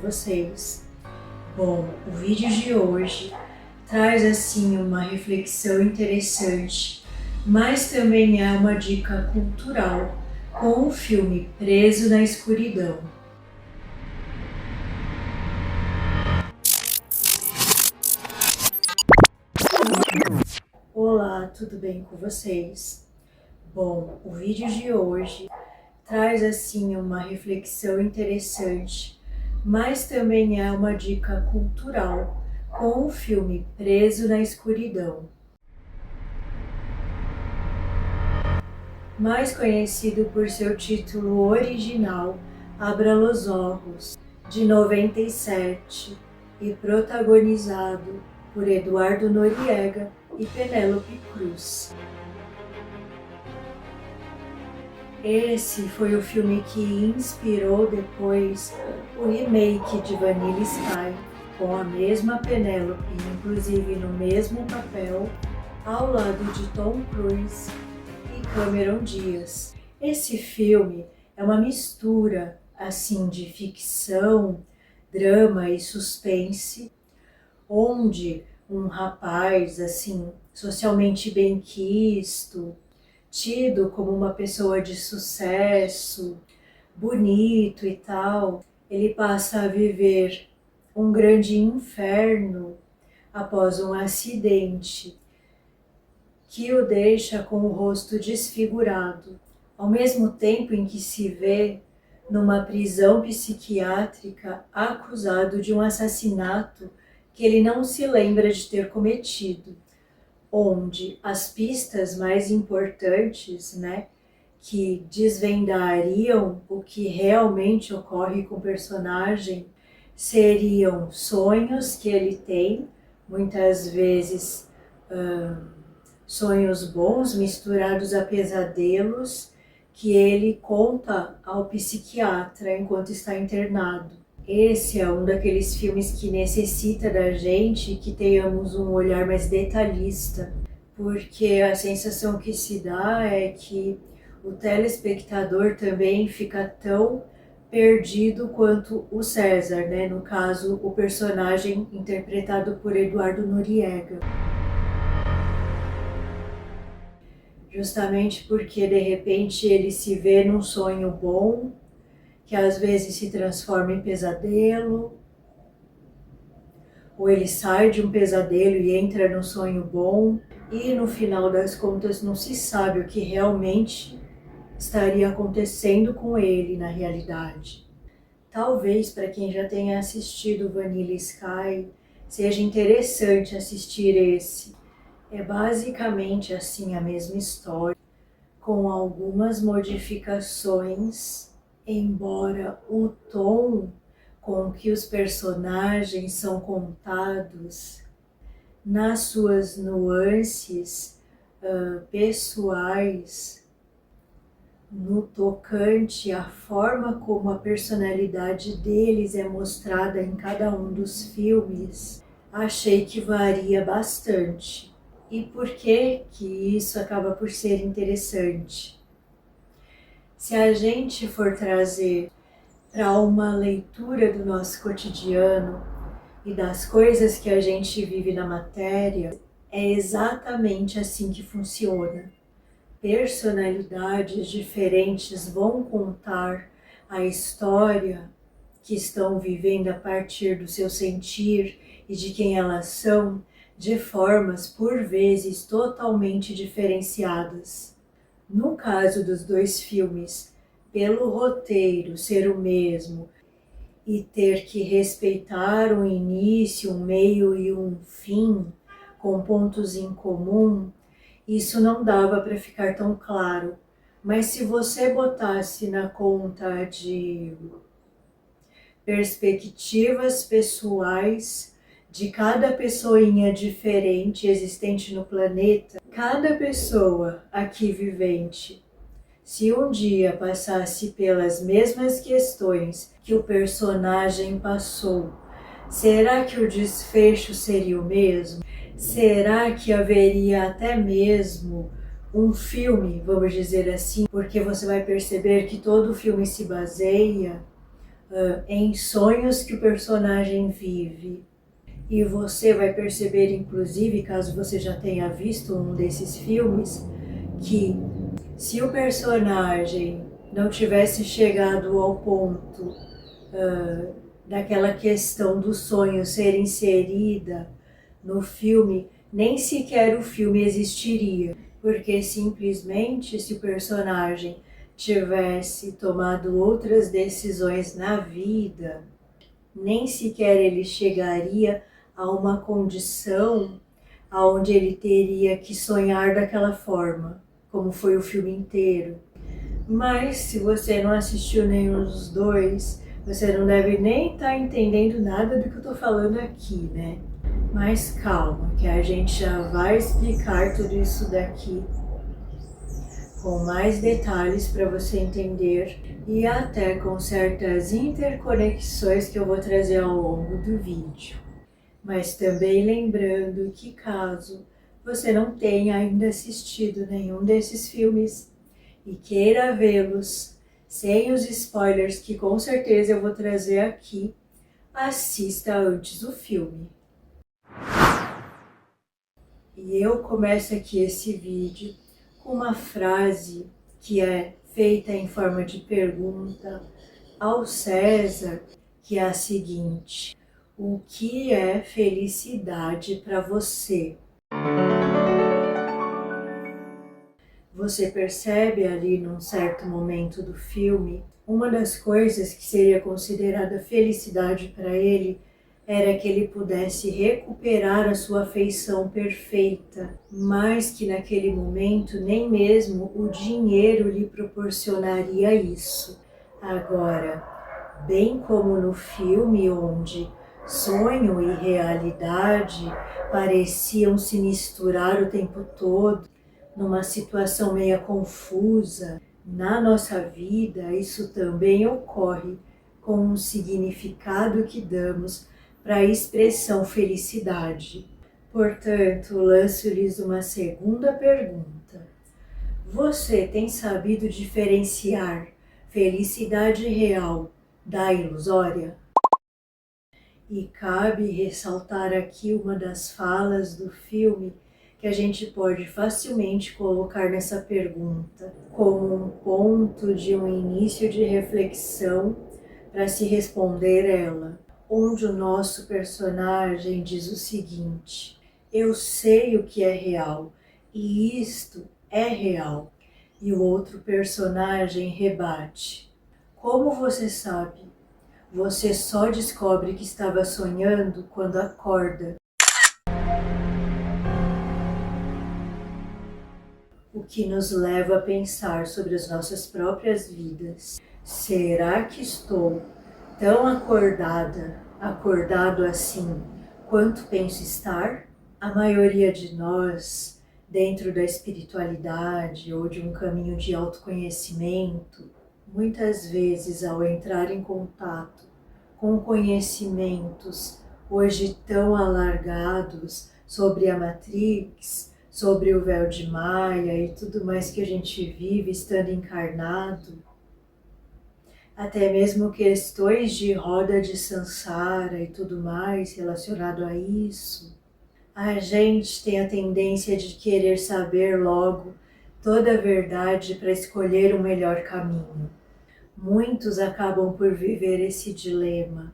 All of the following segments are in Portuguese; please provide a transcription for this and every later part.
vocês? Bom, o vídeo de hoje traz assim uma reflexão interessante, mas também é uma dica cultural com o filme Preso na Escuridão. Olá, tudo bem com vocês? Bom, o vídeo de hoje traz assim uma reflexão interessante, mas também é uma dica cultural com o filme Preso na Escuridão. Mais conhecido por seu título original, Abra los Ojos, de 97, e protagonizado por Eduardo Noriega e Penélope Cruz. Esse foi o filme que inspirou depois o remake de Vanilla Sky, com a mesma Penélope, inclusive no mesmo papel, ao lado de Tom Cruise e Cameron Diaz. Esse filme é uma mistura assim de ficção, drama e suspense, onde um rapaz assim socialmente benquisto, tido como uma pessoa de sucesso, bonito e tal, ele passa a viver um grande inferno após um acidente que o deixa com o rosto desfigurado, ao mesmo tempo em que se vê numa prisão psiquiátrica acusado de um assassinato que ele não se lembra de ter cometido, onde as pistas mais importantes, que desvendariam o que realmente ocorre com o personagem, seriam sonhos que ele tem, muitas vezes sonhos bons misturados a pesadelos, que ele conta ao psiquiatra enquanto está internado. Esse é um daqueles filmes que necessita da gente que tenhamos um olhar mais detalhista, porque a sensação que se dá é que o telespectador também fica tão perdido quanto o César, no caso, o personagem interpretado por Eduardo Noriega. Justamente porque de repente ele se vê num sonho bom, que às vezes se transforma em pesadelo, ou ele sai de um pesadelo e entra num sonho bom, e no final das contas não se sabe o que realmente estaria acontecendo com ele na realidade. Talvez para quem já tenha assistido Vanilla Sky, seja interessante assistir esse. É basicamente assim a mesma história, com algumas modificações, embora o tom com que os personagens são contados, nas suas nuances pessoais, no tocante à forma como a personalidade deles é mostrada em cada um dos filmes, achei que varia bastante. E por que isso acaba por ser interessante? Se a gente for trazer para uma leitura do nosso cotidiano e das coisas que a gente vive na matéria, é exatamente assim que funciona. Personalidades diferentes vão contar a história que estão vivendo a partir do seu sentir e de quem elas são, de formas por vezes totalmente diferenciadas. No caso dos dois filmes, pelo roteiro ser o mesmo e ter que respeitar um início, um meio e um fim com pontos em comum, isso não dava para ficar tão claro. Mas se você botasse na conta de perspectivas pessoais de cada pessoinha diferente existente no planeta, cada pessoa aqui vivente, se um dia passasse pelas mesmas questões que o personagem passou, será que o desfecho seria o mesmo? Será que haveria até mesmo um filme, vamos dizer assim, porque você vai perceber que todo filme se baseia em sonhos que o personagem vive. E você vai perceber, inclusive, caso você já tenha visto um desses filmes, que se o personagem não tivesse chegado ao ponto daquela questão do sonho ser inserida no filme, nem sequer o filme existiria. Porque simplesmente se o personagem tivesse tomado outras decisões na vida, nem sequer ele chegaria a uma condição onde ele teria que sonhar daquela forma, como foi o filme inteiro. Mas se você não assistiu nenhum dos dois, você não deve nem estar entendendo nada do que eu estou falando aqui, né? Mas calma, que a gente já vai explicar tudo isso daqui com mais detalhes para você entender e até com certas interconexões que eu vou trazer ao longo do vídeo. Mas também lembrando que caso você não tenha ainda assistido nenhum desses filmes e queira vê-los sem os spoilers que com certeza eu vou trazer aqui, assista antes o filme. E eu começo aqui esse vídeo com uma frase que é feita em forma de pergunta ao César, que é a seguinte: o que é felicidade para você? Você percebe ali num certo momento do filme, uma das coisas que seria considerada felicidade para ele era que ele pudesse recuperar a sua feição perfeita, mas que naquele momento nem mesmo o dinheiro lhe proporcionaria isso. Agora, bem como no filme onde sonho e realidade pareciam se misturar o tempo todo, numa situação meio confusa, na nossa vida isso também ocorre com um significado que damos para a expressão felicidade. Portanto, lanço-lhes uma segunda pergunta. Você tem sabido diferenciar felicidade real da ilusória? E cabe ressaltar aqui uma das falas do filme que a gente pode facilmente colocar nessa pergunta como um ponto de um início de reflexão para se responder ela, onde o nosso personagem diz o seguinte: eu sei o que é real e isto é real. E o outro personagem rebate: como você sabe? Você só descobre que estava sonhando quando acorda. O que nos leva a pensar sobre as nossas próprias vidas. Será que estou tão acordado assim, quanto penso estar? A maioria de nós, dentro da espiritualidade ou de um caminho de autoconhecimento, muitas vezes ao entrar em contato com conhecimentos hoje tão alargados sobre a Matrix, sobre o véu de Maia e tudo mais que a gente vive estando encarnado, até mesmo questões de roda de Sansara e tudo mais relacionado a isso, a gente tem a tendência de querer saber logo toda a verdade para escolher o melhor caminho. Muitos acabam por viver esse dilema.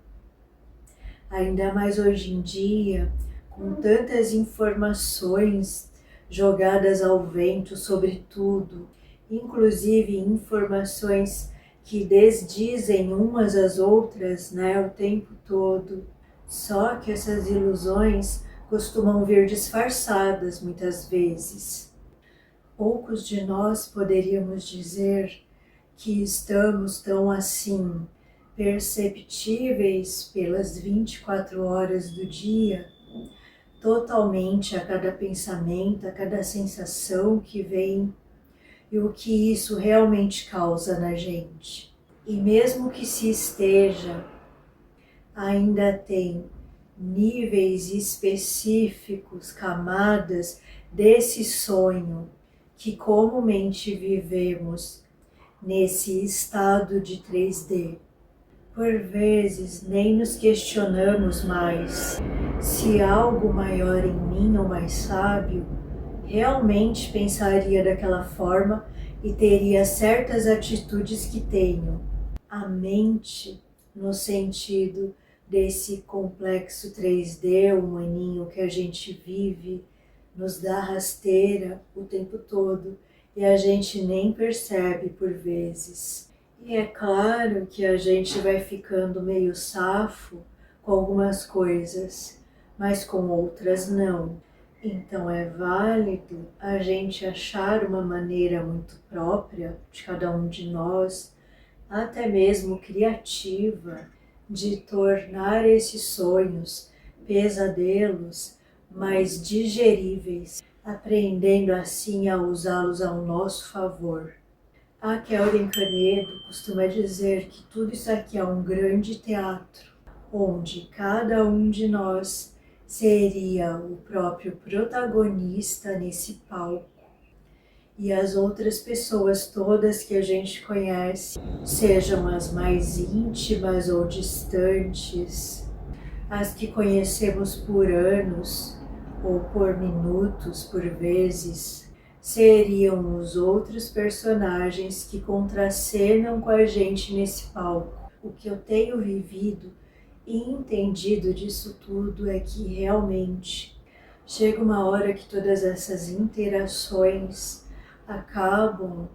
Ainda mais hoje em dia, com tantas informações jogadas ao vento sobre tudo, inclusive informações que desdizem umas às outras, né, o tempo todo. Só que essas ilusões costumam vir disfarçadas muitas vezes. Poucos de nós poderíamos dizer que estamos tão assim, perceptíveis pelas 24 horas do dia, totalmente a cada pensamento, a cada sensação que vem e o que isso realmente causa na gente. E mesmo que se esteja, ainda tem níveis específicos, camadas desse sonho que comumente vivemos nesse estado de 3D. Por vezes nem nos questionamos mais se algo maior em mim ou mais sábio realmente pensaria daquela forma e teria certas atitudes que tenho. A mente, no sentido desse complexo 3D humaninho que a gente vive, nos dá rasteira o tempo todo e a gente nem percebe por vezes. E é claro que a gente vai ficando meio safo com algumas coisas, mas com outras não. Então é válido a gente achar uma maneira muito própria de cada um de nós, até mesmo criativa, de tornar esses sonhos, pesadelos, mais digeríveis, aprendendo assim a usá-los ao nosso favor. A Kelvin Canedo costuma dizer que tudo isso aqui é um grande teatro, onde cada um de nós seria o próprio protagonista nesse palco. E as outras pessoas todas que a gente conhece, sejam as mais íntimas ou distantes, as que conhecemos por anos ou por minutos, por vezes, seriam os outros personagens que contracenam com a gente nesse palco. O que eu tenho vivido e entendido disso tudo é que realmente chega uma hora que todas essas interações acabam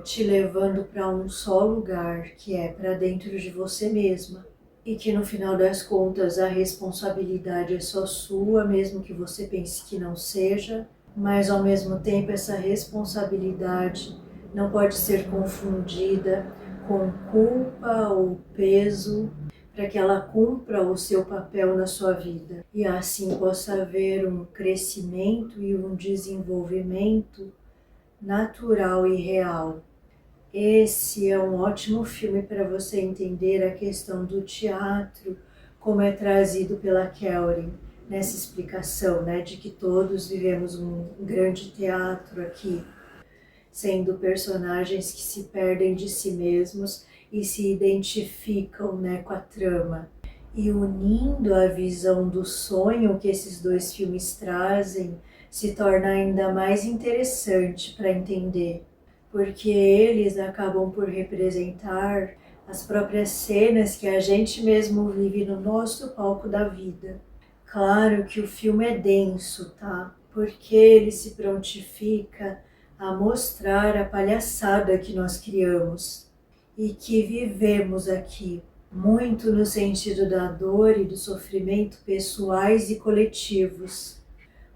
te levando para um só lugar, que é para dentro de você mesma. E que no final das contas a responsabilidade é só sua, mesmo que você pense que não seja, mas ao mesmo tempo essa responsabilidade não pode ser confundida com culpa ou peso, para que ela cumpra o seu papel na sua vida e assim possa haver um crescimento e um desenvolvimento natural e real. Esse é um ótimo filme para você entender a questão do teatro, como é trazido pela Kelvin nessa explicação, né, de que todos vivemos um grande teatro aqui, sendo personagens que se perdem de si mesmos e se identificam, né, com a trama. E unindo a visão do sonho que esses dois filmes trazem, se torna ainda mais interessante para entender, porque eles acabam por representar as próprias cenas que a gente mesmo vive no nosso palco da vida. Claro que o filme é denso, tá? Porque ele se prontifica a mostrar a palhaçada que nós criamos e que vivemos aqui, muito no sentido da dor e do sofrimento pessoais e coletivos.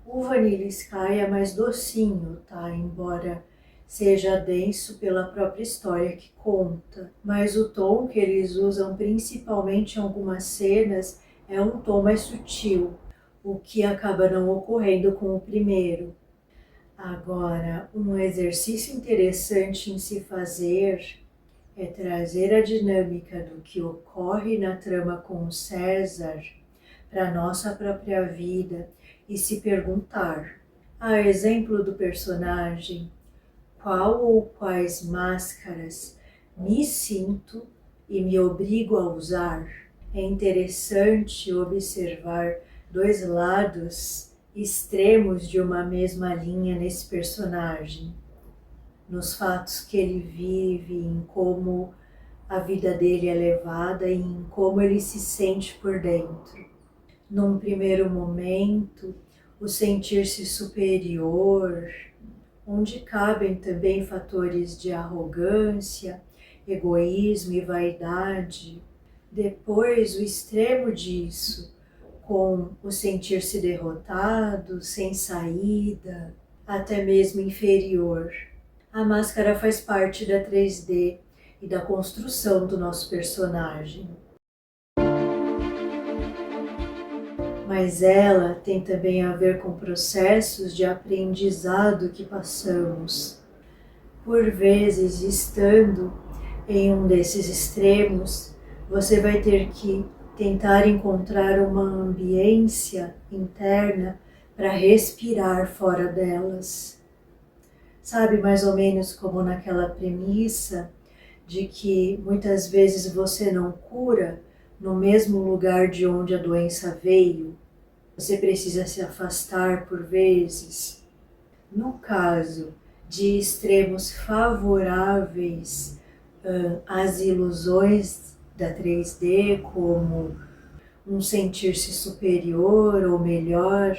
O Vanilla Sky é mais docinho, tá? Embora seja denso pela própria história que conta, mas o tom que eles usam principalmente em algumas cenas é um tom mais sutil, o que acaba não ocorrendo com o primeiro. Agora, um exercício interessante em se fazer é trazer a dinâmica do que ocorre na trama com o César para a nossa própria vida e se perguntar, a exemplo do personagem, qual ou quais máscaras me sinto e me obrigo a usar. É interessante observar dois lados extremos de uma mesma linha nesse personagem, nos fatos que ele vive, em como a vida dele é levada e em como ele se sente por dentro. Num primeiro momento, o sentir-se superior, onde cabem também fatores de arrogância, egoísmo e vaidade. Depois, o extremo disso, com o sentir-se derrotado, sem saída, até mesmo inferior. A máscara faz parte da 3D e da construção do nosso personagem. Mas ela tem também a ver com processos de aprendizado que passamos. Por vezes, estando em um desses extremos, você vai ter que tentar encontrar uma ambiência interna para respirar fora delas. Sabe, mais ou menos como naquela premissa de que muitas vezes você não cura no mesmo lugar de onde a doença veio. Você precisa se afastar por vezes. No caso de extremos favoráveis às ilusões da 3D, como um sentir-se superior ou melhor,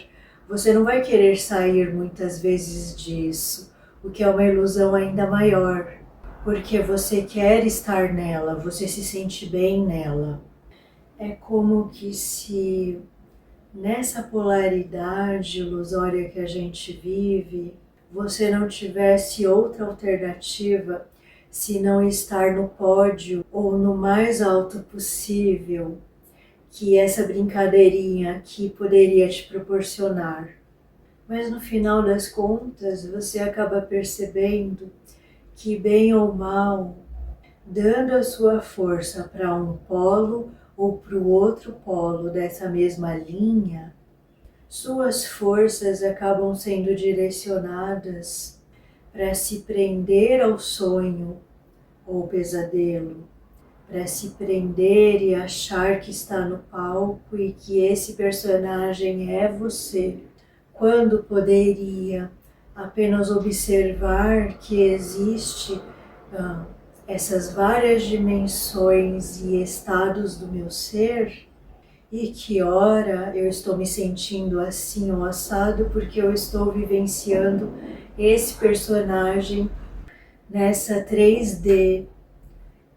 você não vai querer sair muitas vezes disso, o que é uma ilusão ainda maior, porque você quer estar nela, você se sente bem nela. É como que se nessa polaridade ilusória que a gente vive, você não tivesse outra alternativa se não estar no pódio ou no mais alto possível que essa brincadeirinha aqui poderia te proporcionar. Mas no final das contas, você acaba percebendo que, bem ou mal, dando a sua força para um polo ou para o outro polo dessa mesma linha, suas forças acabam sendo direcionadas para se prender ao sonho ou pesadelo, para se prender e achar que está no palco e que esse personagem é você, quando poderia apenas observar que existe essas várias dimensões e estados do meu ser, e que ora eu estou me sentindo assim ou assado porque eu estou vivenciando esse personagem nessa 3D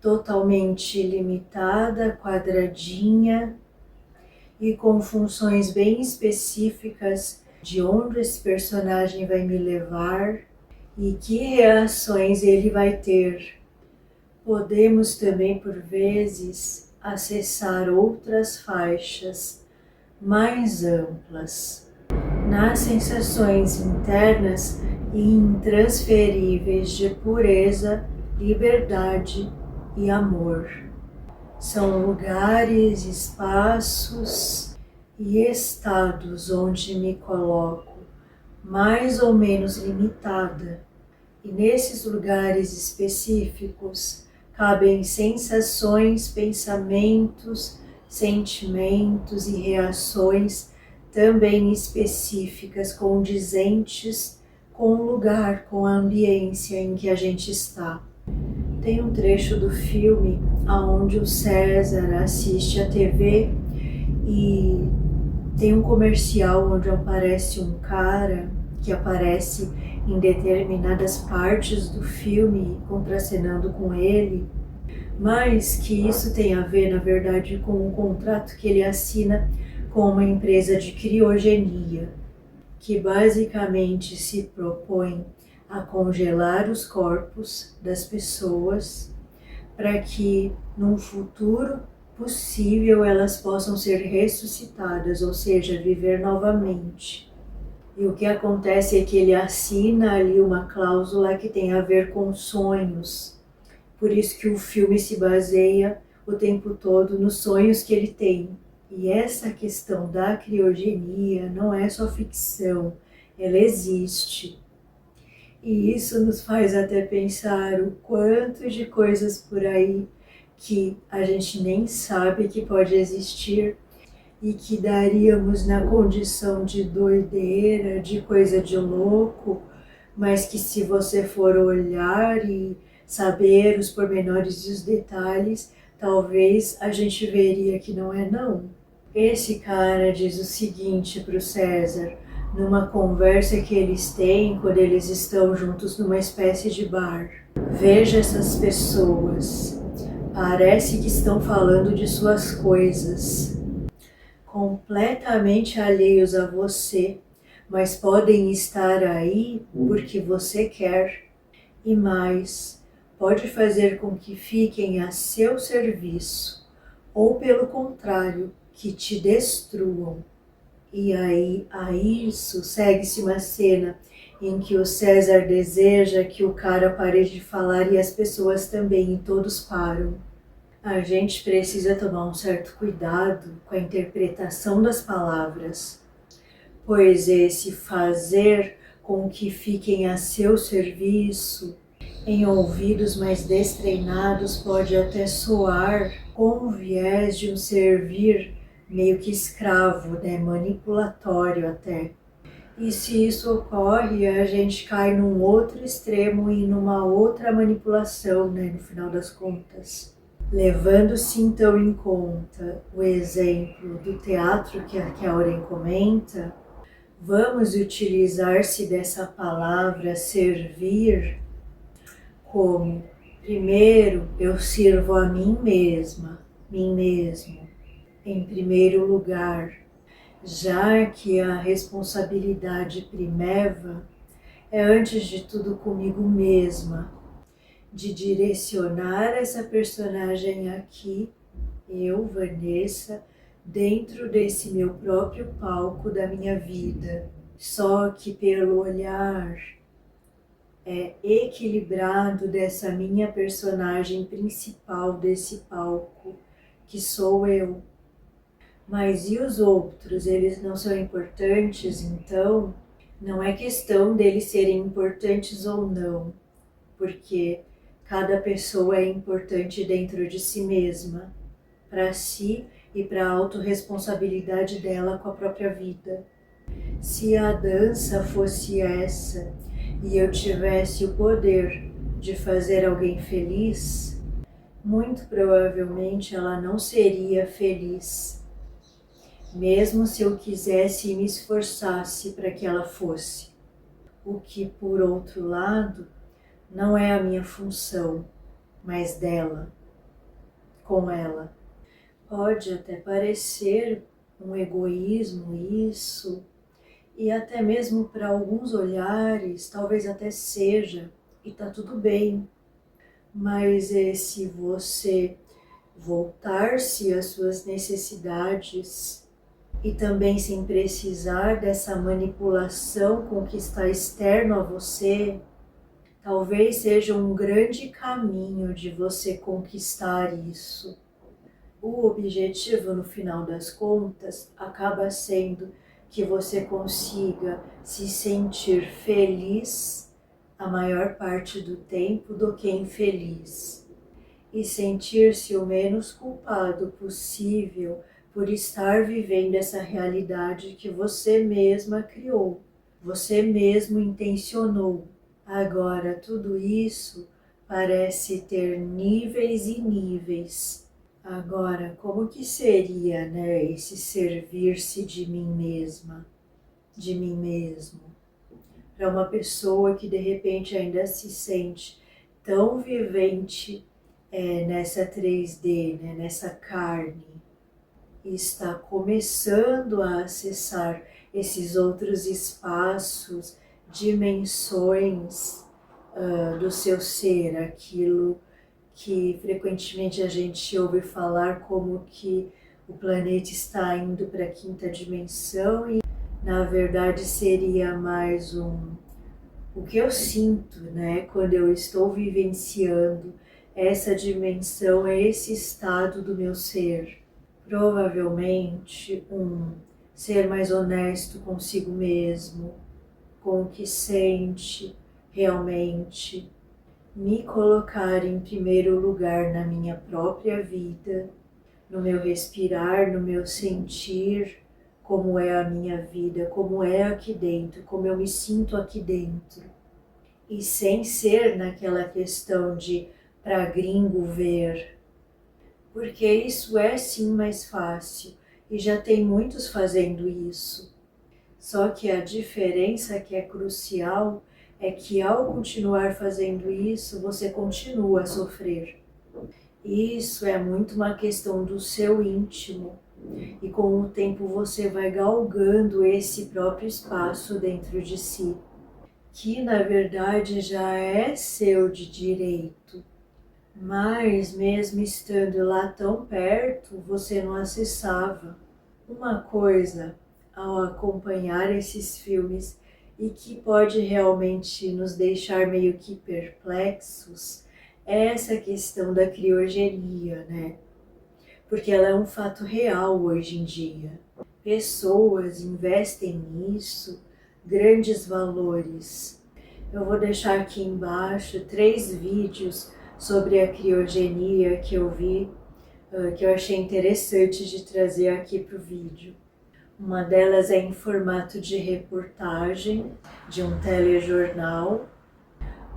totalmente limitada, quadradinha e com funções bem específicas de onde esse personagem vai me levar e que reações ele vai ter. Podemos também, por vezes, acessar outras faixas mais amplas, nas sensações internas e intransferíveis de pureza, liberdade e amor. São lugares, espaços e estados onde me coloco mais ou menos limitada. E nesses lugares específicos cabem sensações, pensamentos, sentimentos e reações também específicas, condizentes com o lugar, com a ambiência em que a gente está. Tem um trecho do filme onde o César assiste a TV e tem um comercial onde aparece um cara que aparece em determinadas partes do filme contracenando com ele, mas que isso tem a ver, na verdade, com um contrato que ele assina com uma empresa de criogenia, que basicamente se propõe a congelar os corpos das pessoas para que, num futuro possível, elas possam ser ressuscitadas, ou seja, viver novamente. E o que acontece é que ele assina ali uma cláusula que tem a ver com sonhos. Por isso que o filme se baseia o tempo todo nos sonhos que ele tem. E essa questão da criogenia não é só ficção, ela existe. E isso nos faz até pensar o quanto de coisas por aí que a gente nem sabe que pode existir e que daríamos na condição de doideira, de coisa de louco, mas que se você for olhar e saber os pormenores e os detalhes, talvez a gente veria que não é não. Esse cara diz o seguinte para o César, numa conversa que eles têm quando eles estão juntos numa espécie de bar. Veja essas pessoas, parece que estão falando de suas coisas, completamente alheios a você, mas podem estar aí porque você quer. E mais, pode fazer com que fiquem a seu serviço, ou pelo contrário, que te destruam. E aí, a isso, segue-se uma cena em que o César deseja que o cara pare de falar e as pessoas também, e todos param. A gente precisa tomar um certo cuidado com a interpretação das palavras, pois esse fazer com que fiquem a seu serviço Em ouvidos mais destreinados pode até soar com o viés de um servir meio que escravo, né? Manipulatório até. E se isso ocorre, a gente cai num outro extremo e numa outra manipulação, né? No final das contas. Levando-se então em conta o exemplo do teatro que a Auren comenta, vamos utilizar-se dessa palavra servir como, primeiro, eu sirvo a mim mesma, mim mesmo, em primeiro lugar, já que a responsabilidade primeva é antes de tudo comigo mesma, de direcionar essa personagem aqui, eu, Vanessa, dentro desse meu próprio palco da minha vida. Só que pelo olhar equilibrado dessa minha personagem principal desse palco, que sou eu. Mas e os outros? Eles não são importantes, então? Não é questão deles serem importantes ou não, porque cada pessoa é importante dentro de si mesma, para si e para a autorresponsabilidade dela com a própria vida. Se a dança fosse essa e eu tivesse o poder de fazer alguém feliz, muito provavelmente ela não seria feliz, mesmo se eu quisesse e me esforçasse para que ela fosse. O que, por outro lado, não é a minha função, mas dela, com ela. Pode até parecer um egoísmo isso, e até mesmo para alguns olhares, talvez até seja, e tá tudo bem. Mas se você voltar-se às suas necessidades e também sem precisar dessa manipulação com o que está externo a você, talvez seja um grande caminho de você conquistar isso. O objetivo, no final das contas, acaba sendo que você consiga se sentir feliz a maior parte do tempo do que infeliz e sentir-se o menos culpado possível por estar vivendo essa realidade que você mesma criou, você mesmo intencionou. Agora, tudo isso parece ter níveis e níveis. Agora, como que seria, né, esse servir-se de mim mesma, de mim mesmo, para uma pessoa que de repente ainda se sente tão vivente nessa 3D, né, nessa carne, e está começando a acessar esses outros espaços, dimensões do seu ser, aquilo que frequentemente a gente ouve falar como que o planeta está indo para a quinta dimensão e na verdade seria mais o que eu sinto, né, quando eu estou vivenciando essa dimensão, esse estado do meu ser. Provavelmente um ser mais honesto consigo mesmo, com o que sente realmente, me colocar em primeiro lugar na minha própria vida, no meu respirar, no meu sentir, como é a minha vida, como é aqui dentro, como eu me sinto aqui dentro. E sem ser naquela questão de para gringo ver, porque isso é sim mais fácil e já tem muitos fazendo isso. Só que a diferença que é crucial é que ao continuar fazendo isso, você continua a sofrer. Isso é muito uma questão do seu íntimo e com o tempo você vai galgando esse próprio espaço dentro de si, que na verdade já é seu de direito. Mas mesmo estando lá tão perto, você não acessava. Uma coisa ao acompanhar esses filmes e que pode realmente nos deixar meio que perplexos é essa questão da criogenia, né? Porque ela é um fato real hoje em dia. Pessoas investem nisso grandes valores. Eu vou deixar aqui embaixo 3 vídeos sobre a criogenia que eu vi, que eu achei interessante de trazer aqui para o vídeo. Uma delas é em formato de reportagem de um telejornal.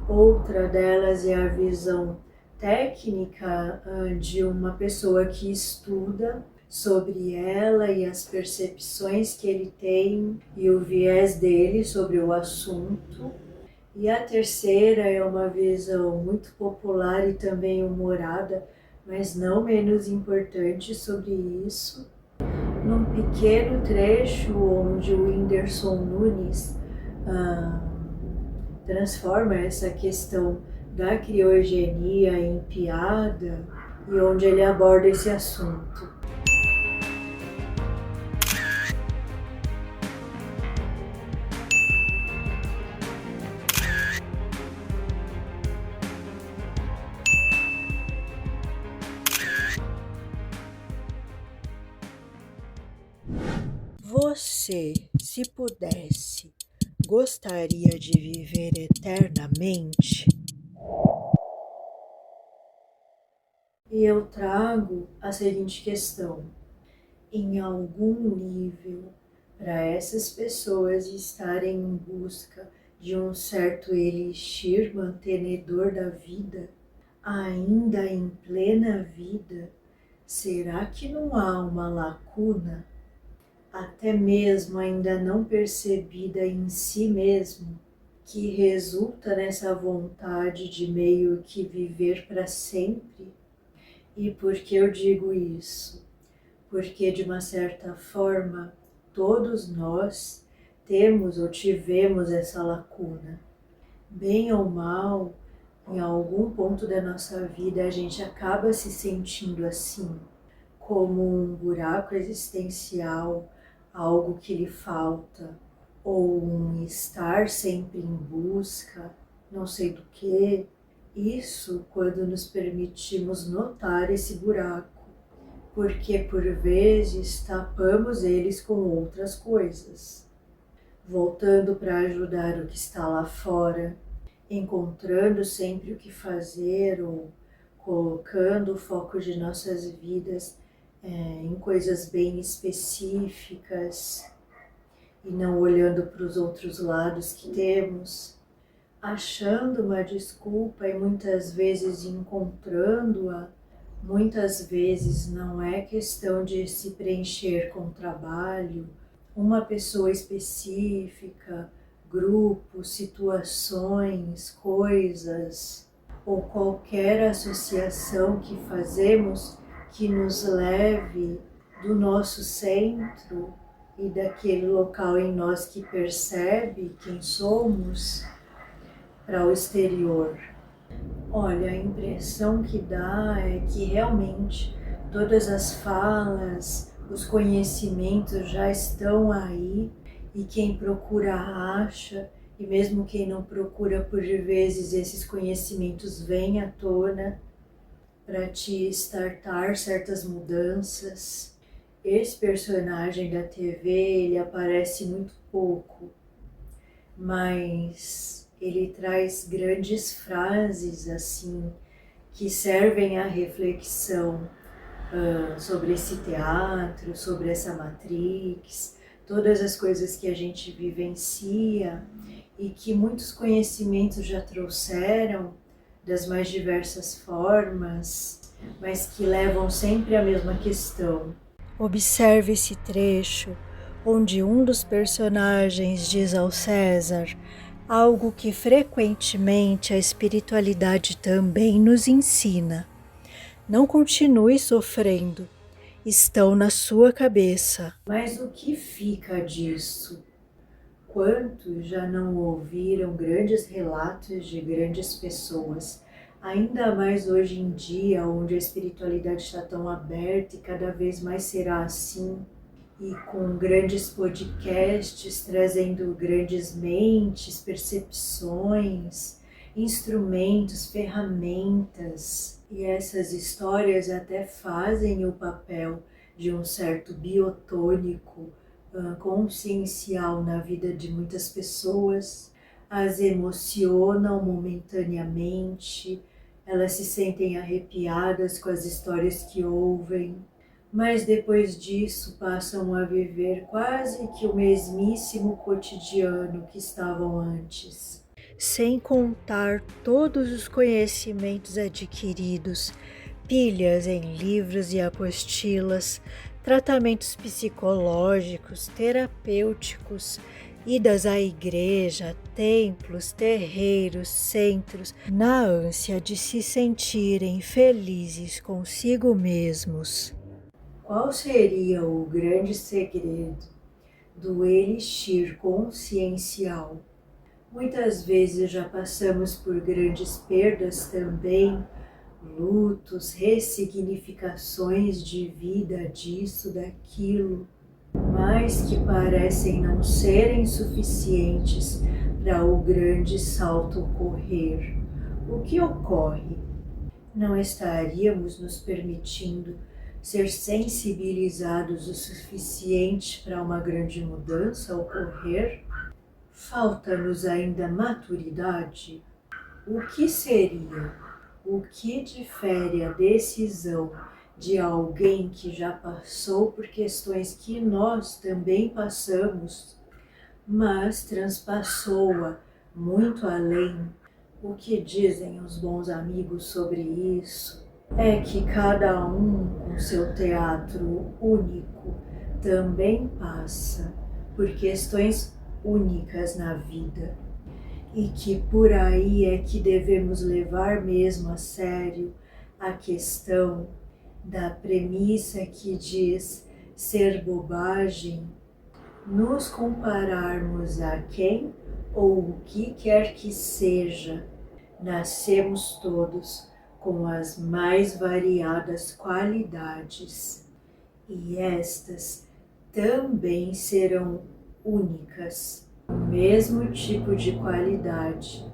Outra delas é a visão técnica de uma pessoa que estuda sobre ela e as percepções que ele tem e o viés dele sobre o assunto. E a terceira é uma visão muito popular e também humorada, mas não menos importante sobre isso, num pequeno trecho onde o Whindersson Nunes transforma essa questão da criogenia em piada e onde ele aborda esse assunto. Você, se pudesse, gostaria de viver eternamente? E eu trago a seguinte questão: em algum nível, para essas pessoas estarem em busca de um certo elixir mantenedor da vida, ainda em plena vida, será que não há uma lacuna, até mesmo ainda não percebida em si mesmo, que resulta nessa vontade de meio que viver para sempre? E por que eu digo isso? Porque, de uma certa forma, todos nós temos ou tivemos essa lacuna. Bem ou mal, em algum ponto da nossa vida, a gente acaba se sentindo assim, como um buraco existencial, algo que lhe falta, ou um estar sempre em busca, não sei do que. Isso quando nos permitimos notar esse buraco, porque por vezes tapamos eles com outras coisas, voltando para ajudar o que está lá fora, encontrando sempre o que fazer ou colocando o foco de nossas vidas em coisas bem específicas e não olhando para os outros lados que temos, achando uma desculpa e muitas vezes encontrando-a. Muitas vezes não é questão de se preencher com trabalho, uma pessoa específica, grupos, situações, coisas ou qualquer associação que fazemos que nos leve do nosso centro e daquele local em nós que percebe quem somos para o exterior. Olha, a impressão que dá é que realmente todas as falas, os conhecimentos já estão aí e quem procura acha, e mesmo quem não procura, por vezes esses conhecimentos vêm à tona para te startar certas mudanças. Esse personagem da TV, ele aparece muito pouco, mas ele traz grandes frases assim que servem à reflexão sobre esse teatro, sobre essa Matrix, todas as coisas que a gente vivencia e que muitos conhecimentos já trouxeram das mais diversas formas, mas que levam sempre à mesma questão. Observe esse trecho onde um dos personagens diz ao César algo que frequentemente a espiritualidade também nos ensina: não continue sofrendo, estão na sua cabeça. Mas o que fica disso? Quantos já não ouviram grandes relatos de grandes pessoas, ainda mais hoje em dia, onde a espiritualidade está tão aberta e cada vez mais será assim, e com grandes podcasts trazendo grandes mentes, percepções, instrumentos, ferramentas. E essas histórias até fazem o papel de um certo biotônico consciencial na vida de muitas pessoas, as emocionam momentaneamente, elas se sentem arrepiadas com as histórias que ouvem, mas depois disso passam a viver quase que o mesmíssimo cotidiano que estavam antes. Sem contar todos os conhecimentos adquiridos, pilhas em livros e apostilas, tratamentos psicológicos, terapêuticos, idas à igreja, templos, terreiros, centros, na ânsia de se sentirem felizes consigo mesmos. Qual seria o grande segredo do elixir consciencial? Muitas vezes já passamos por grandes perdas também, lutos, ressignificações de vida, disso, daquilo, mas que parecem não serem suficientes para o grande salto ocorrer. O que ocorre? Não estaríamos nos permitindo ser sensibilizados o suficiente para uma grande mudança ocorrer? Falta-nos ainda maturidade? O que seria? O que difere a decisão de alguém que já passou por questões que nós também passamos, mas transpassou-a muito além? O que dizem os bons amigos sobre isso é que cada um com seu teatro único também passa por questões únicas na vida, e que por aí é que devemos levar mesmo a sério a questão da premissa que diz ser bobagem nos compararmos a quem ou o que quer que seja. Nascemos todos com as mais variadas qualidades, e estas também serão únicas. O mesmo tipo de qualidade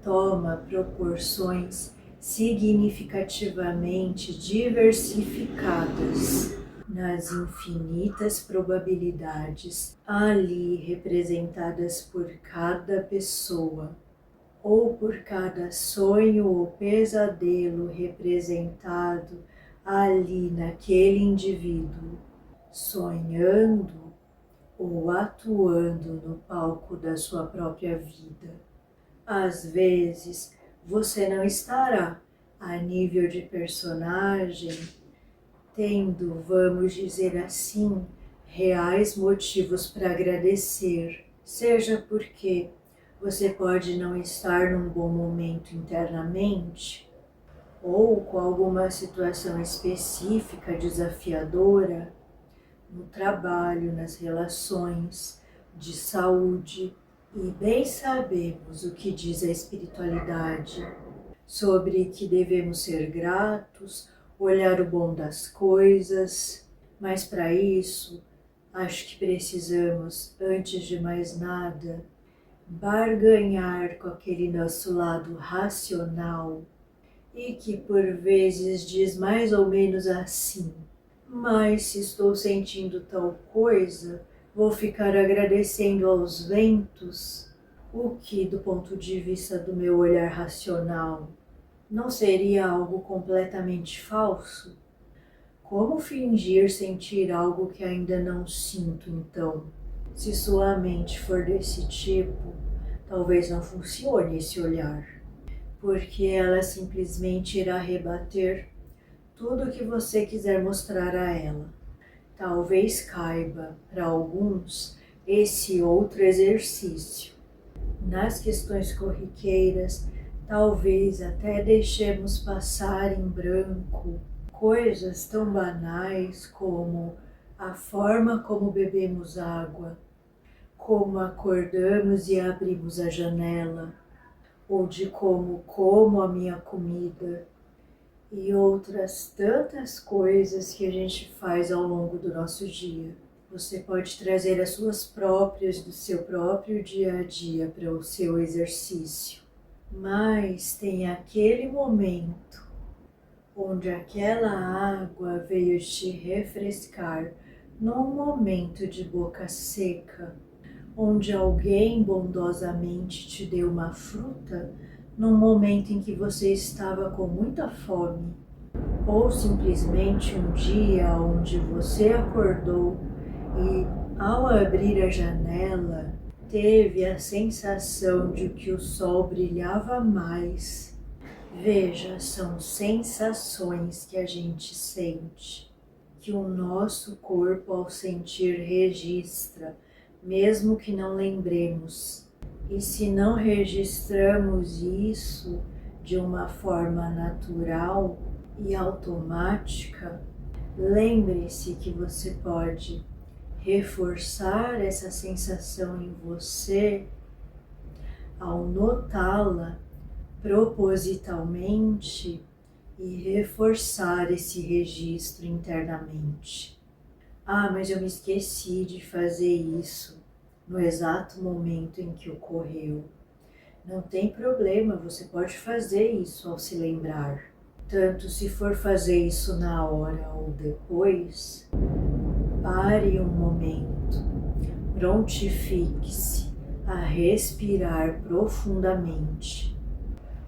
toma proporções significativamente diversificadas nas infinitas probabilidades ali representadas por cada pessoa, ou por cada sonho ou pesadelo representado ali naquele indivíduo, sonhando ou atuando no palco da sua própria vida. Às vezes, você não estará a nível de personagem, tendo, vamos dizer assim, reais motivos para agradecer, seja porque você pode não estar num bom momento internamente, ou com alguma situação específica desafiadora, no trabalho, nas relações, de saúde. E bem sabemos o que diz a espiritualidade sobre que devemos ser gratos, olhar o bom das coisas, mas para isso, acho que precisamos, antes de mais nada, barganhar com aquele nosso lado racional e que por vezes diz mais ou menos assim: mas se estou sentindo tal coisa, vou ficar agradecendo aos ventos, o que, do ponto de vista do meu olhar racional, não seria algo completamente falso? Como fingir sentir algo que ainda não sinto, então? Se sua mente for desse tipo, talvez não funcione esse olhar, porque ela simplesmente irá rebater tudo o que você quiser mostrar a ela. Talvez caiba, para alguns, esse outro exercício. Nas questões corriqueiras, talvez até deixemos passar em branco coisas tão banais como a forma como bebemos água, como acordamos e abrimos a janela, ou de como a minha comida, e outras tantas coisas que a gente faz ao longo do nosso dia. Você pode trazer as suas próprias do seu próprio dia a dia para o seu exercício, mas tem aquele momento onde aquela água veio te refrescar num momento de boca seca, onde alguém bondosamente te deu uma fruta num momento em que você estava com muita fome, ou simplesmente um dia onde você acordou e, ao abrir a janela, teve a sensação de que o sol brilhava mais. Veja, são sensações que a gente sente, que o nosso corpo ao sentir registra, mesmo que não lembremos. E se não registramos isso de uma forma natural e automática, lembre-se que você pode reforçar essa sensação em você ao notá-la propositalmente e reforçar esse registro internamente. Ah, mas eu me esqueci de fazer isso no exato momento em que ocorreu. Não tem problema, você pode fazer isso ao se lembrar. Tanto se for fazer isso na hora ou depois, pare um momento, prontifique-se a respirar profundamente.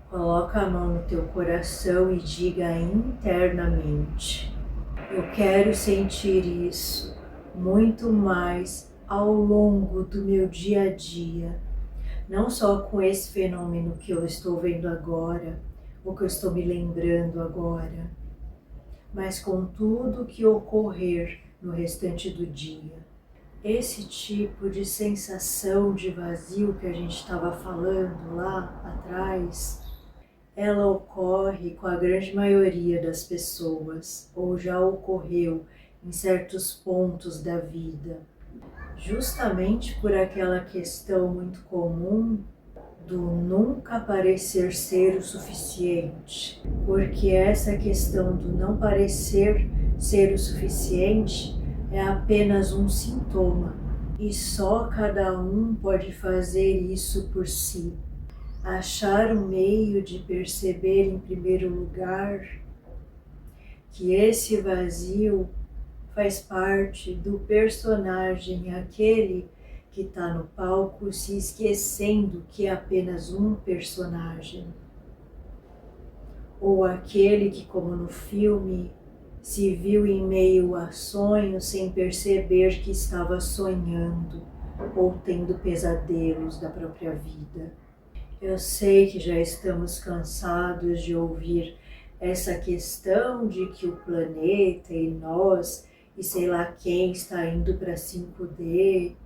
Coloca a mão no teu coração e diga internamente: eu quero sentir isso muito mais ao longo do meu dia a dia, não só com esse fenômeno que eu estou vendo agora, ou que eu estou me lembrando agora, mas com tudo que ocorrer no restante do dia. Esse tipo de sensação de vazio que a gente estava falando lá atrás, ela ocorre com a grande maioria das pessoas, ou já ocorreu em certos pontos da vida, justamente por aquela questão muito comum do nunca parecer ser o suficiente, porque essa questão do não parecer ser o suficiente é apenas um sintoma, e só cada um pode fazer isso por si. Achar um meio de perceber, em primeiro lugar, que esse vazio faz parte do personagem, aquele que está no palco se esquecendo que é apenas um personagem. Ou aquele que, como no filme, se viu em meio a sonhos sem perceber que estava sonhando ou tendo pesadelos da própria vida. Eu sei que já estamos cansados de ouvir essa questão de que o planeta e nós e sei lá quem está indo para 5D,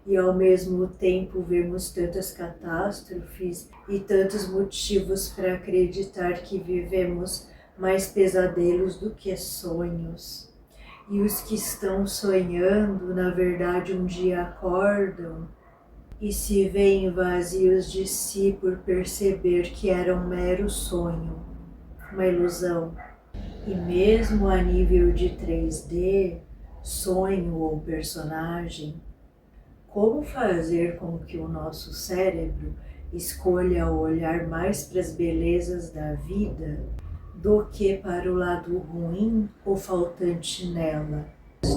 e ao mesmo tempo vemos tantas catástrofes e tantos motivos para acreditar que vivemos mais pesadelos do que sonhos. E os que estão sonhando, na verdade, um dia acordam e se veem vazios de si por perceber que era um mero sonho, uma ilusão. E mesmo a nível de 3D, sonho ou personagem, como fazer com que o nosso cérebro escolha olhar mais para as belezas da vida do que para o lado ruim ou faltante nela?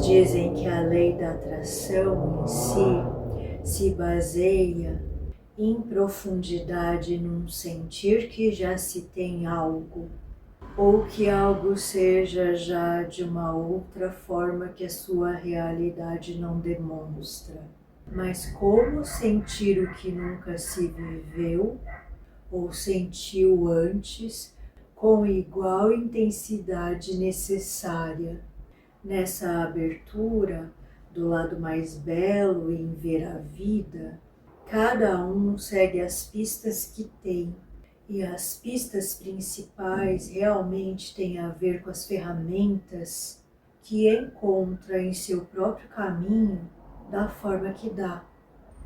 Dizem que a lei da atração em si se baseia em profundidade num sentir que já se tem algo, ou que algo seja já de uma outra forma que a sua realidade não demonstra. Mas como sentir o que nunca se viveu ou sentiu antes com igual intensidade necessária? Nessa abertura do lado mais belo em ver a vida, cada um segue as pistas que tem. E as pistas principais realmente têm a ver com as ferramentas que encontra em seu próprio caminho da forma que dá.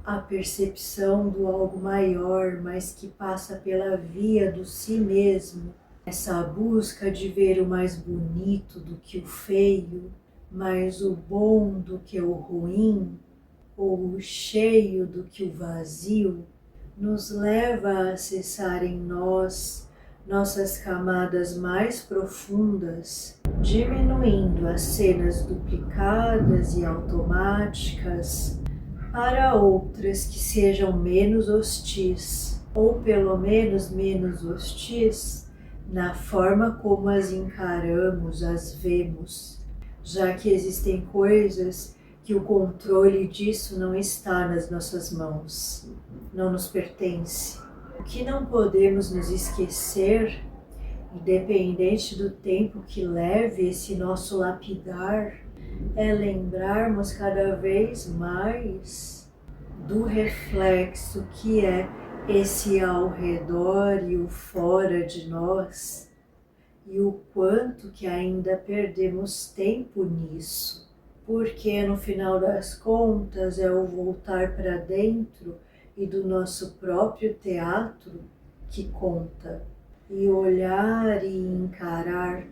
A percepção do algo maior, mas que passa pela via do si mesmo. Essa busca de ver o mais bonito do que o feio, mais o bom do que o ruim, ou o cheio do que o vazio, nos leva a acessar em nós nossas camadas mais profundas, diminuindo as cenas duplicadas e automáticas para outras que sejam menos hostis, ou pelo menos menos hostis, na forma como as encaramos, as vemos, já que existem coisas que o controle disso não está nas nossas mãos, não nos pertence. O que não podemos nos esquecer, independente do tempo que leve esse nosso lapidar, é lembrarmos cada vez mais do reflexo que é esse ao redor e o fora de nós, e o quanto que ainda perdemos tempo nisso, porque no final das contas é o voltar para dentro e do nosso próprio teatro que conta, e olhar e encarar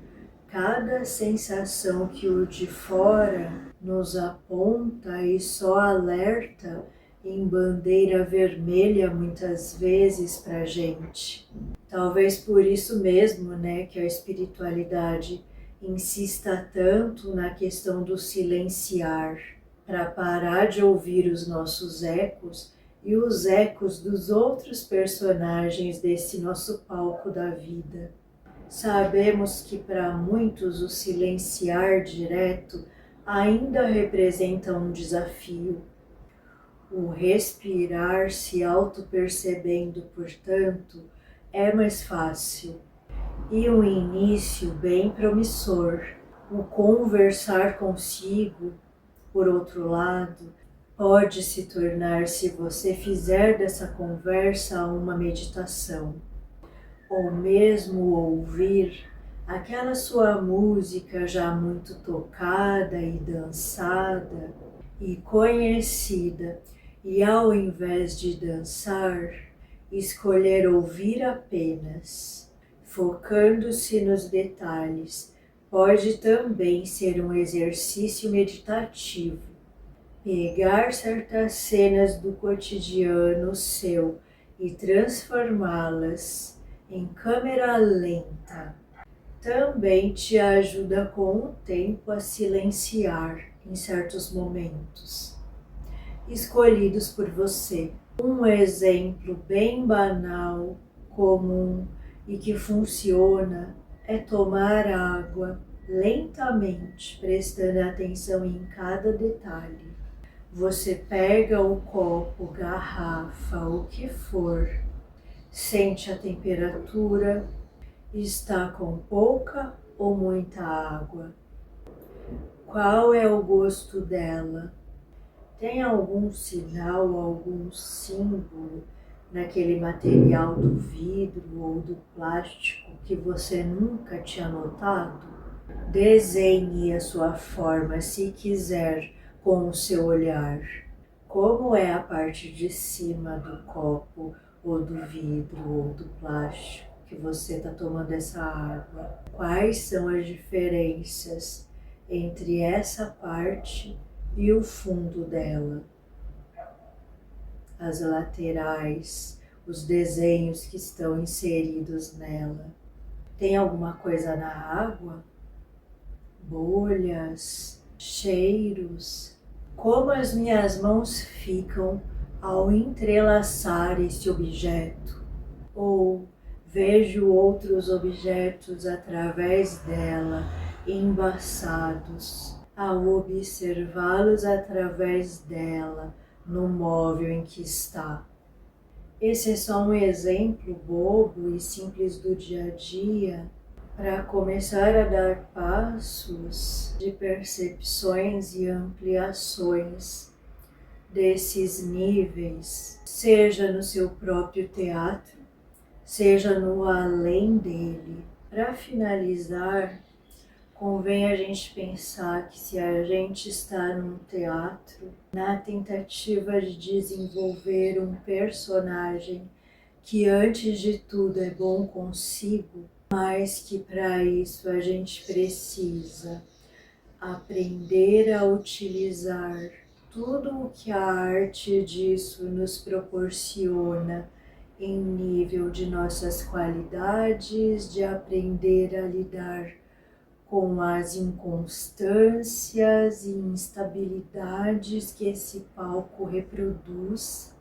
cada sensação que o de fora nos aponta e só alerta em bandeira vermelha muitas vezes pra gente. Talvez por isso mesmo, que a espiritualidade insista tanto na questão do silenciar, para parar de ouvir os nossos ecos e os ecos dos outros personagens desse nosso palco da vida. Sabemos que para muitos o silenciar direto ainda representa um desafio. O respirar se auto-percebendo, portanto, é mais fácil. E um início bem promissor. O conversar consigo, por outro lado, pode se tornar, se você fizer dessa conversa uma meditação, ou mesmo ouvir aquela sua música já muito tocada e dançada e conhecida, e ao invés de dançar, escolher ouvir apenas, focando-se nos detalhes, pode também ser um exercício meditativo. Pegar certas cenas do cotidiano seu e transformá-las em câmera lenta também te ajuda com o tempo a silenciar em certos momentos, escolhidos por você. Um exemplo bem banal, comum e que funciona é tomar água lentamente, prestando atenção em cada detalhe. Você pega o copo, garrafa, o que for, sente a temperatura, está com pouca ou muita água? Qual é o gosto dela? Tem algum sinal, algum símbolo naquele material do vidro ou do plástico que você nunca tinha notado? Desenhe a sua forma, se quiser, com o seu olhar. Como é a parte de cima do copo, ou do vidro, ou do plástico que você está tomando essa água? Quais são as diferenças entre essa parte e o fundo dela? As laterais, os desenhos que estão inseridos nela. Tem alguma coisa na água? Bolhas, cheiros? Como as minhas mãos ficam ao entrelaçar esse objeto? Ou vejo outros objetos através dela, embaçados, ao observá-los através dela, no móvel em que está. Esse é só um exemplo bobo e simples do dia a dia para começar a dar passos de percepções e ampliações desses níveis, seja no seu próprio teatro, seja no além dele. Para finalizar, convém a gente pensar que se a gente está num teatro, na tentativa de desenvolver um personagem que antes de tudo é bom consigo, mas que para isso a gente precisa aprender a utilizar tudo o que a arte disso nos proporciona em nível de nossas qualidades, de aprender a lidar com as inconstâncias e instabilidades que esse palco reproduz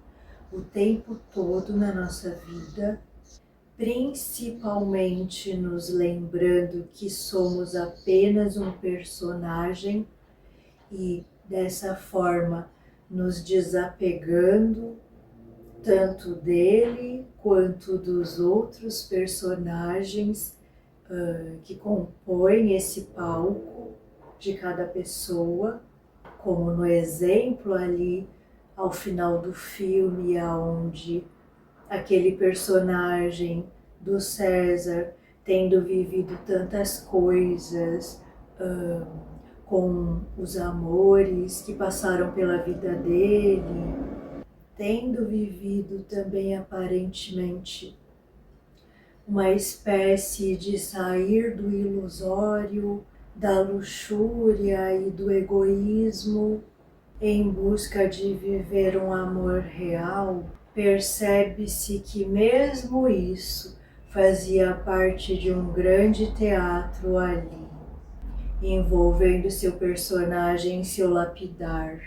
o tempo todo na nossa vida, principalmente nos lembrando que somos apenas um personagem e dessa forma nos desapegando tanto dele quanto dos outros personagens que compõem esse palco de cada pessoa, como no exemplo ali ao final do filme, onde aquele personagem do César, tendo vivido tantas coisas com os amores que passaram pela vida dele, tendo vivido também aparentemente uma espécie de sair do ilusório, da luxúria e do egoísmo em busca de viver um amor real, percebe-se que mesmo isso fazia parte de um grande teatro ali, envolvendo seu personagem em seu lapidar,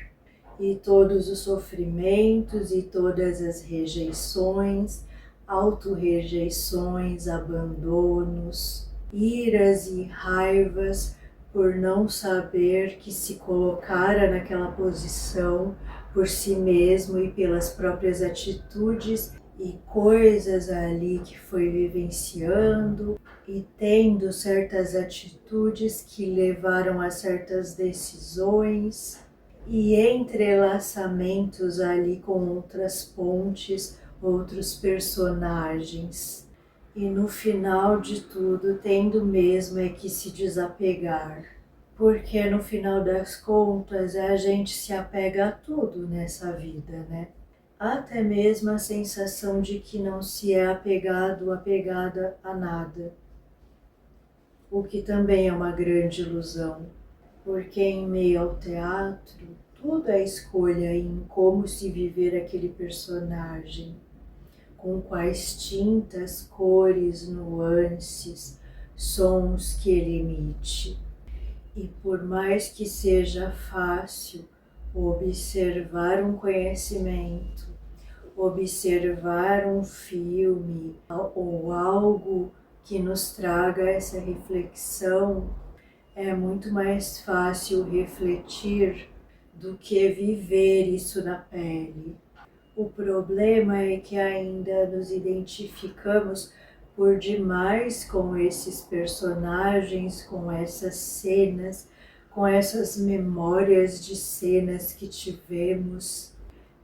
e todos os sofrimentos e todas as rejeições, autorrejeições, abandonos, iras e raivas por não saber que se colocara naquela posição por si mesmo e pelas próprias atitudes e coisas ali que foi vivenciando e tendo certas atitudes que levaram a certas decisões e entrelaçamentos ali com outras pontes, outros personagens. E no final de tudo, tendo mesmo é que se desapegar. Porque no final das contas, a gente se apega a tudo nessa vida, né? Até mesmo a sensação de que não se é apegado, apegada a nada. O que também é uma grande ilusão. Porque em meio ao teatro, tudo é escolha em como se viver aquele personagem, com quais tintas, cores, nuances, sons que ele emite. E por mais que seja fácil observar um conhecimento, observar um filme ou algo que nos traga essa reflexão, é muito mais fácil refletir do que viver isso na pele. O problema é que ainda nos identificamos por demais com esses personagens, com essas cenas, com essas memórias de cenas que tivemos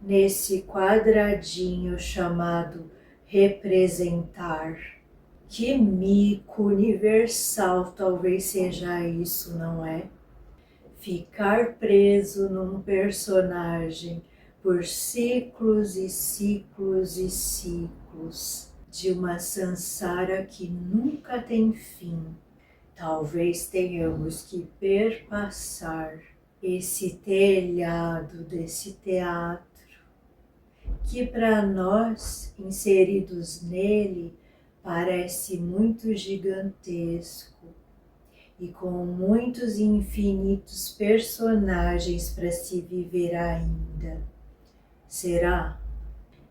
nesse quadradinho chamado representar. Que mico universal talvez seja isso, não é? Ficar preso num personagem por ciclos e ciclos e ciclos de uma sansara que nunca tem fim. Talvez tenhamos que perpassar esse telhado desse teatro, que para nós, inseridos nele, parece muito gigantesco e com muitos e infinitos personagens para se viver ainda. Será?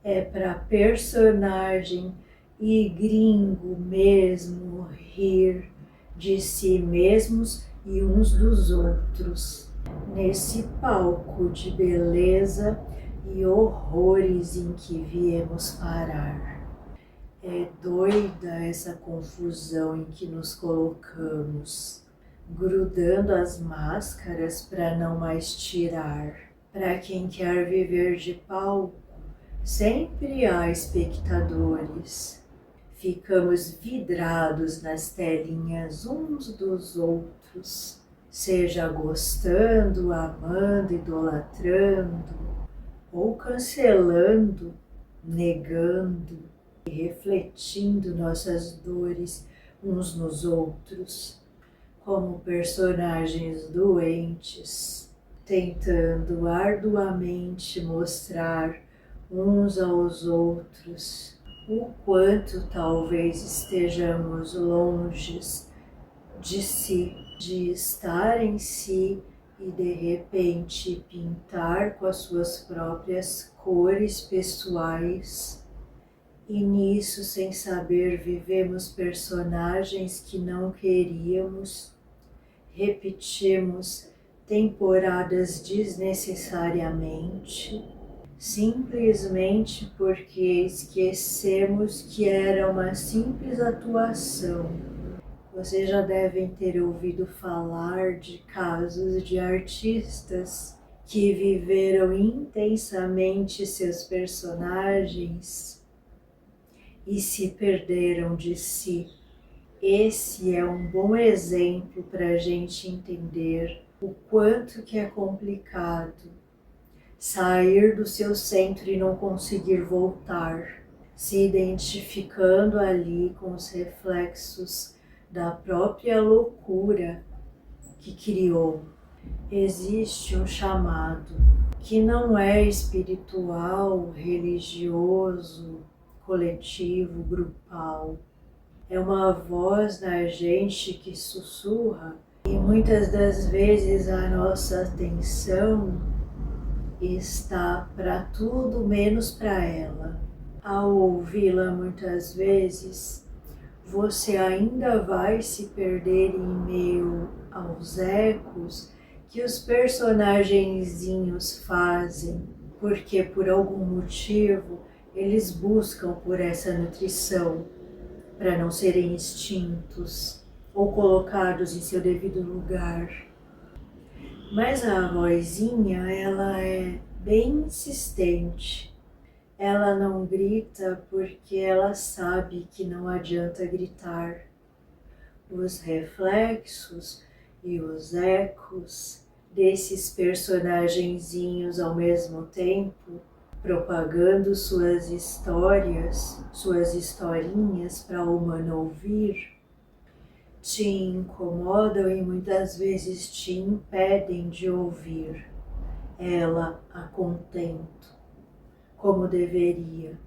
É para personagem e gringo mesmo rir de si mesmos e uns dos outros, nesse palco de beleza e horrores em que viemos parar. É doida essa confusão em que nos colocamos, grudando as máscaras para não mais tirar. Para quem quer viver de palco, sempre há espectadores. Ficamos vidrados nas telinhas uns dos outros, seja gostando, amando, idolatrando, ou cancelando, negando, refletindo nossas dores uns nos outros, como personagens doentes, tentando arduamente mostrar uns aos outros o quanto talvez estejamos longes de si, de estar em si e de repente pintar com as suas próprias cores pessoais. E nisso, sem saber, vivemos personagens que não queríamos, repetimos temporadas desnecessariamente, simplesmente porque esquecemos que era uma simples atuação. Vocês já devem ter ouvido falar de casos de artistas que viveram intensamente seus personagens e se perderam de si. Esse é um bom exemplo para a gente entender o quanto que é complicado sair do seu centro e não conseguir voltar, se identificando ali com os reflexos da própria loucura que criou. Existe um chamado que não é espiritual, religioso, coletivo, grupal. É uma voz na gente que sussurra e muitas das vezes a nossa atenção está para tudo menos para ela. Ao ouvi-la muitas vezes, você ainda vai se perder em meio aos ecos que os personagenzinhos fazem, porque por algum motivo eles buscam por essa nutrição para não serem extintos ou colocados em seu devido lugar. Mas a vozinha, ela é bem insistente. Ela não grita porque ela sabe que não adianta gritar. Os reflexos e os ecos desses personagenzinhos ao mesmo tempo, propagando suas histórias, suas historinhas para o humano ouvir, te incomodam e muitas vezes te impedem de ouvir ela a contento, como deveria,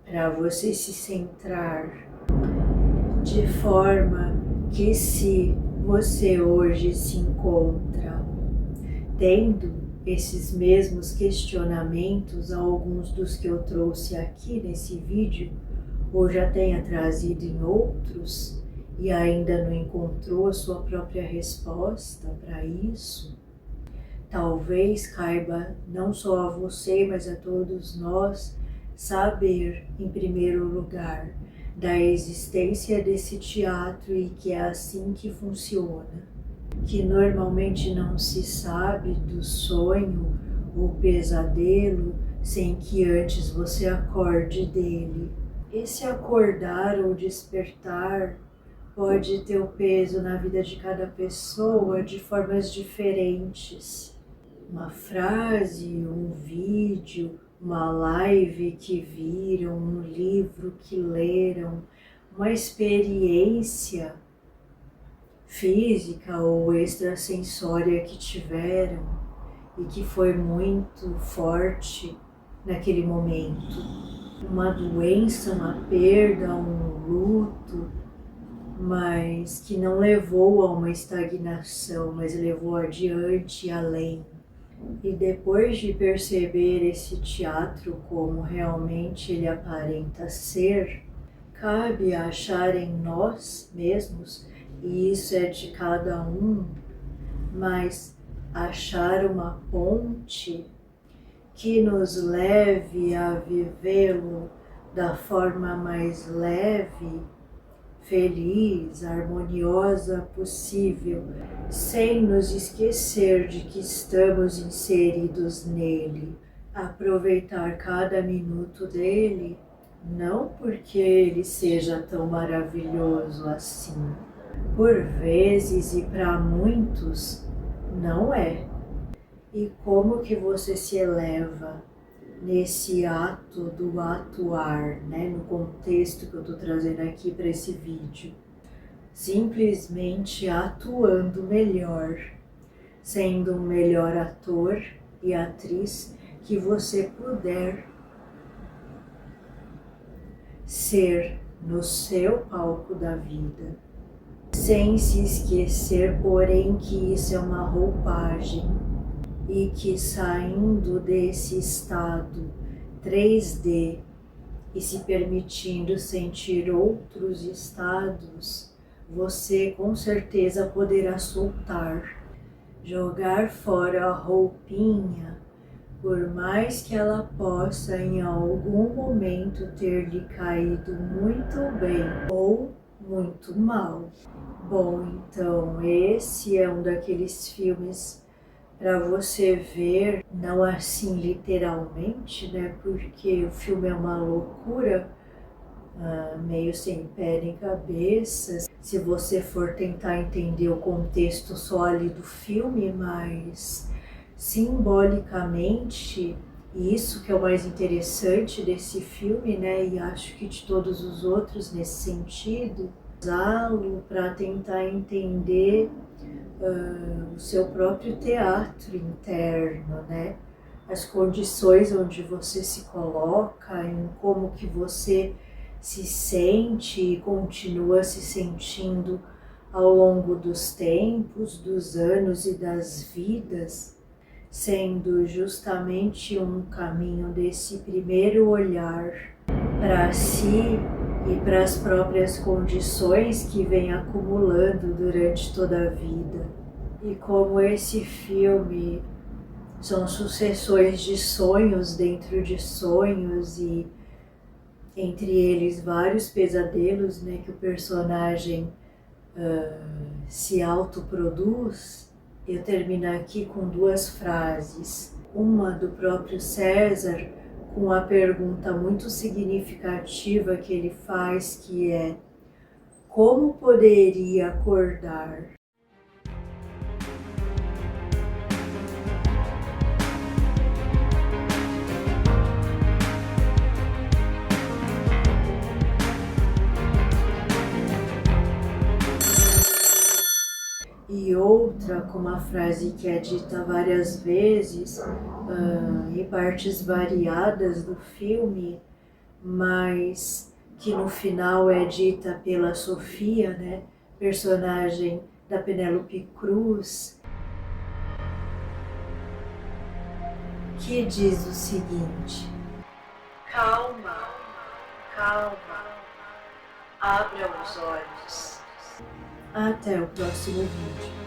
para você se centrar, de forma que se você hoje se encontra tendo esses mesmos questionamentos, alguns dos que eu trouxe aqui nesse vídeo, ou já tenha trazido em outros, e ainda não encontrou a sua própria resposta para isso, talvez caiba não só a você, mas a todos nós, saber, em primeiro lugar, da existência desse teatro e que é assim que funciona, que normalmente não se sabe do sonho ou pesadelo sem que antes você acorde dele. Esse acordar ou despertar pode ter o peso na vida de cada pessoa de formas diferentes. Uma frase, um vídeo, uma live que viram, um livro que leram, uma experiência física ou extrasensória que tiveram e que foi muito forte naquele momento. Uma doença, uma perda, um luto, mas que não levou a uma estagnação, mas levou adiante e além. E depois de perceber esse teatro como realmente ele aparenta ser, cabe achar em nós mesmos, e isso é de cada um, mas achar uma ponte que nos leve a vivê-lo da forma mais leve, feliz, harmoniosa possível, sem nos esquecer de que estamos inseridos nele. Aproveitar cada minuto dele, não porque ele seja tão maravilhoso assim. Por vezes e para muitos, não é. E como que você se eleva nesse ato do atuar, né? No contexto que eu estou trazendo aqui para esse vídeo? Simplesmente atuando melhor, sendo um melhor ator e atriz que você puder ser no seu palco da vida. sem se esquecer, porém, que isso é uma roupagem e que saindo desse estado 3D e se permitindo sentir outros estados, você com certeza poderá soltar, jogar fora a roupinha, por mais que ela possa em algum momento ter lhe caído muito bem ou muito mal. Bom, então esse é um daqueles filmes para você ver, não assim literalmente, né? Porque o filme é uma loucura, meio sem pé nem cabeça, se você for tentar entender o contexto só ali do filme, mas simbolicamente, e isso que é o mais interessante desse filme, né? E acho que de todos os outros nesse sentido, usá-lo para tentar entender o seu próprio teatro interno, né? As condições onde você se coloca, em como que você se sente e continua se sentindo ao longo dos tempos, dos anos e das vidas, sendo justamente um caminho desse primeiro olhar para si e para as próprias condições que vem acumulando durante toda a vida. E como esse filme são sucessões de sonhos dentro de sonhos e entre eles vários pesadelos, né, que o personagem se autoproduz, eu termino aqui com duas frases. Uma do próprio César, com a pergunta muito significativa que ele faz, que é: como poderia acordar? E outra com uma frase que é dita várias vezes, em partes variadas do filme, mas que no final é dita pela Sofia, né, personagem da Penélope Cruz, que diz o seguinte: calma, calma, abra os olhos. Até o próximo vídeo.